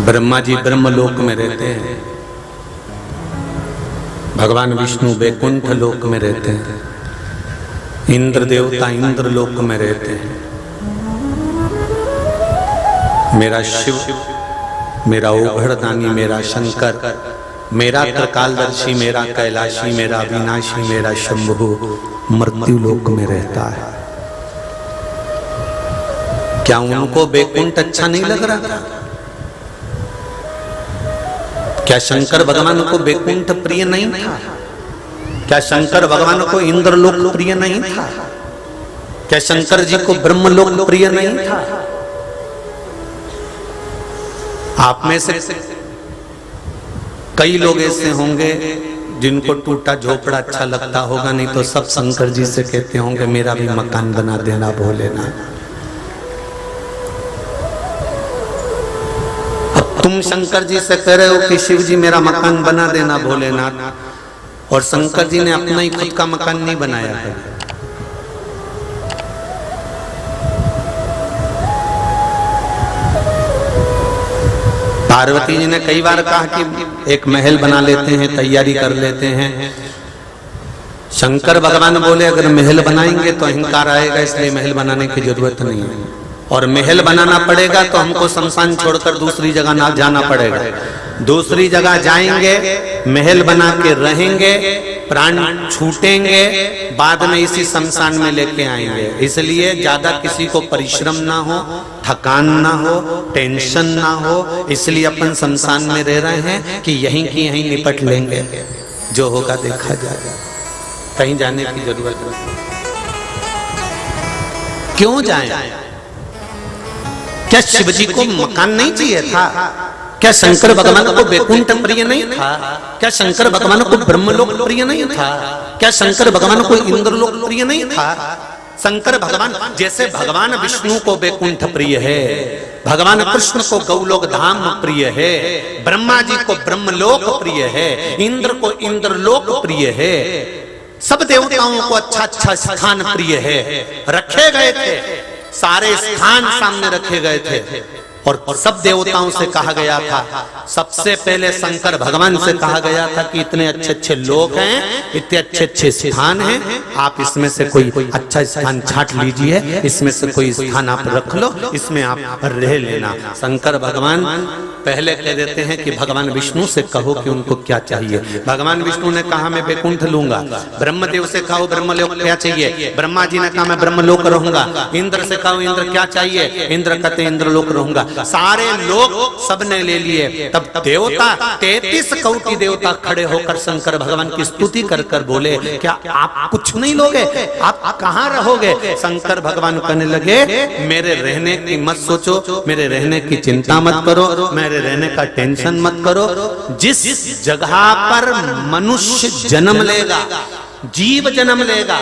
ब्रह्मा जी ब्रह्मलोक में रहते हैं, भगवान विष्णु वैकुंठ लोक में रहते हैं, इंद्र देवता इंद्र लोक में रहते हैं। मेरा शिव, मेरा ओघड़दानी, मेरा शंकर, मेरा त्रिकालदर्शी, मेरा कैलाशी, मेरा अविनाशी, मेरा शंभु मृत्यु लोक में रहता है। क्या उनको वैकुंठ अच्छा नहीं लग रहा था? क्या शंकर भगवान को वैकुंठ प्रिय नहीं था? क्या शंकर भगवान को इंद्रलोक प्रिय नहीं था? क्या शंकर जी को ब्रह्मलोक प्रिय नहीं था? आप में से कई लोग ऐसे होंगे जिनको टूटा झोपड़ा अच्छा लगता होगा, नहीं तो सब शंकर जी से कहते होंगे मेरा भी मकान बना देना भोलेनाथ। तुम शंकर जी से कह रहे हो कि शिव जी मेरा मकान बना देना भोलेनाथ, और शंकर जी ने अपना ही खुद का मकान नहीं बनाया है। पार्वती जी ने कई बार कहा कि एक महल बना लेते हैं, तैयारी कर लेते हैं। शंकर भगवान बोले अगर महल बनाएंगे तो अहंकार आएगा, इसलिए महल बनाने की जरूरत नहीं है, और महल बनाना पड़ेगा तो हमको शमशान छोड़कर दूसरी जगह ना जाना पड़ेगा। दूसरी जगह जाएंगे, महल बना के रहेंगे, प्राण छूटेंगे, बाद में इसी शमशान में लेके आएंगे। इसलिए ज्यादा किसी को परिश्रम ना हो, थकान ना हो, टेंशन ना हो, इसलिए अपन शमशान में रह रहे हैं कि यहीं की यहीं निपट लेंगे, जो होगा देखा जाएगा, कहीं जाने की जरूरत नहीं। क्यों जाएं? क्या शिव जी को मकान नहीं चाहिए था? क्या शंकर भगवान को वैकुंठ प्रिय नहीं था? क्या शंकर भगवान को ब्रह्मलोक प्रिय नहीं था? क्या शंकर भगवान को इंद्रलोक प्रिय नहीं था? शंकर भगवान जैसे भगवान विष्णु को वैकुंठ प्रिय है, भगवान कृष्ण को गौलोक धाम प्रिय है, ब्रह्मा जी को ब्रह्मलोक प्रिय है, इंद्र को इंद्रलोक प्रिय है, सब देवताओं को अच्छा अच्छा स्थान प्रिय है, रखे गए थे, सारे स्थान सामने रखे गए थे, और सब देवताओं से कहा गया था, सबसे पहले शंकर भगवान से कहा गया था कि इतने अच्छे अच्छे लोग हैं, इतने अच्छे अच्छे स्थान हैं, आप इसमें से कोई अच्छा स्थान छांट लीजिए, इसमें से कोई स्थान आप रख लो, इसमें आप रह लेना। शंकर भगवान पहले कह देते हैं कि भगवान विष्णु से कहो कि उनको क्या चाहिए। भगवान विष्णु ने कहा मैं वैकुंठ लूंगा। ब्रह्मदेव से कहो ब्रह्मलोक क्या चाहिए? ब्रह्मा जी ने कहा मैं ब्रह्मलोक रहूंगा। इंद्र से कहो इंद्र क्या चाहिए? इंद्र कहते इंद्रलोक रहूंगा। सारे लोग सबने ले लिए। तब देवता 33 कोटि देवता खड़े होकर शंकर भगवान की स्तुति कर कर बोले क्या आप कुछ नहीं लोगे? आप कहाँ रहोगे? शंकर भगवान कहने लगे मेरे रहने की मत सोचो, मेरे रहने की चिंता मत करो, मेरे रहने का टेंशन मत करो। जिस जगह पर मनुष्य जन्म लेगा, जीव जन्म लेगा,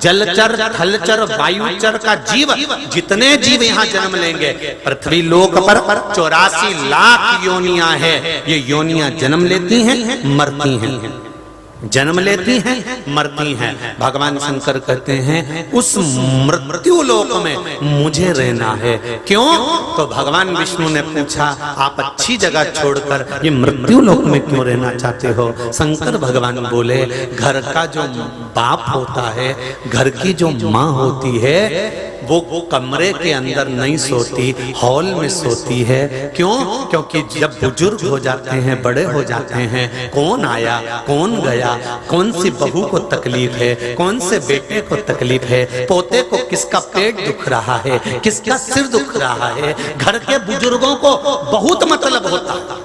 जलचर थलचर वायुचर का जीव, जितने जीव यहाँ जन्म लेंगे, पृथ्वी लोक पर 84 लाख योनियां हैं। ये योनियां जन्म लेती हैं, मरती हैं, जन्म लेती हैं, मरती हैं। भगवान शंकर कहते हैं उस मृत्यु लोक में मुझे रहना है। क्यों? तो भगवान विष्णु ने पूछा आप अच्छी जगह छोड़कर ये मृत्यु लोक में क्यों रहना चाहते हो? शंकर भगवान बोले घर का जो बाप होता है, घर की जो माँ होती है, वो कमरे के अंदर नहीं सोती, हॉल में सोती है। क्यों? क्योंकि जब बुजुर्ग हो जाते हैं, बड़े हो जाते हैं, कौन आया कौन गया, कौन सी बहू को तकलीफ है, कौन से बेटे को तकलीफ है, पोते को किसका पेट दुख रहा है, किसका सिर दुख रहा है, घर के बुजुर्गों को बहुत मतलब होता है।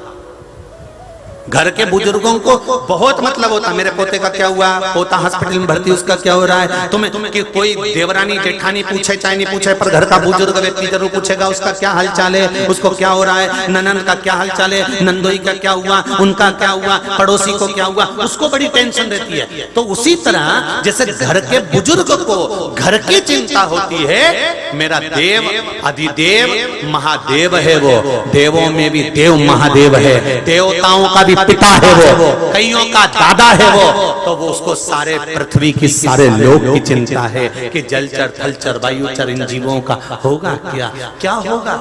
घर के बुजुर्गों को बहुत मतलब होता। मेरे पोते का क्या हुआ, पोता हॉस्पिटल में भर्ती, उसका क्या हो रहा है? तुम्हें कि कोई देवरानी जेठानी पूछे चाहे नहीं पूछे, पर घर का बुजुर्ग व्यक्ति जरूर पूछेगा उसका क्या हालचाल है, उसको क्या हो रहा है, ननंद का क्या हालचाल है, नंदोई का क्या हुआ, उनका क्या हुआ, पड़ोसी को क्या हुआ, उसको बड़ी टेंशन रहती है। तो उसी तरह जैसे घर के बुजुर्ग को घर की चिंता होती है, मेरा देव अधिदेव महादेव है, वो देवों में भी देव महादेव है, देवताओं का भी पिता है वो, कईयों का दादा है वो, तो वो उसको सारे पृथ्वी की सारे लोग की चिंता है कि जलचर थलचर वायुचर इन जीवों का होगा क्या, क्या होगा।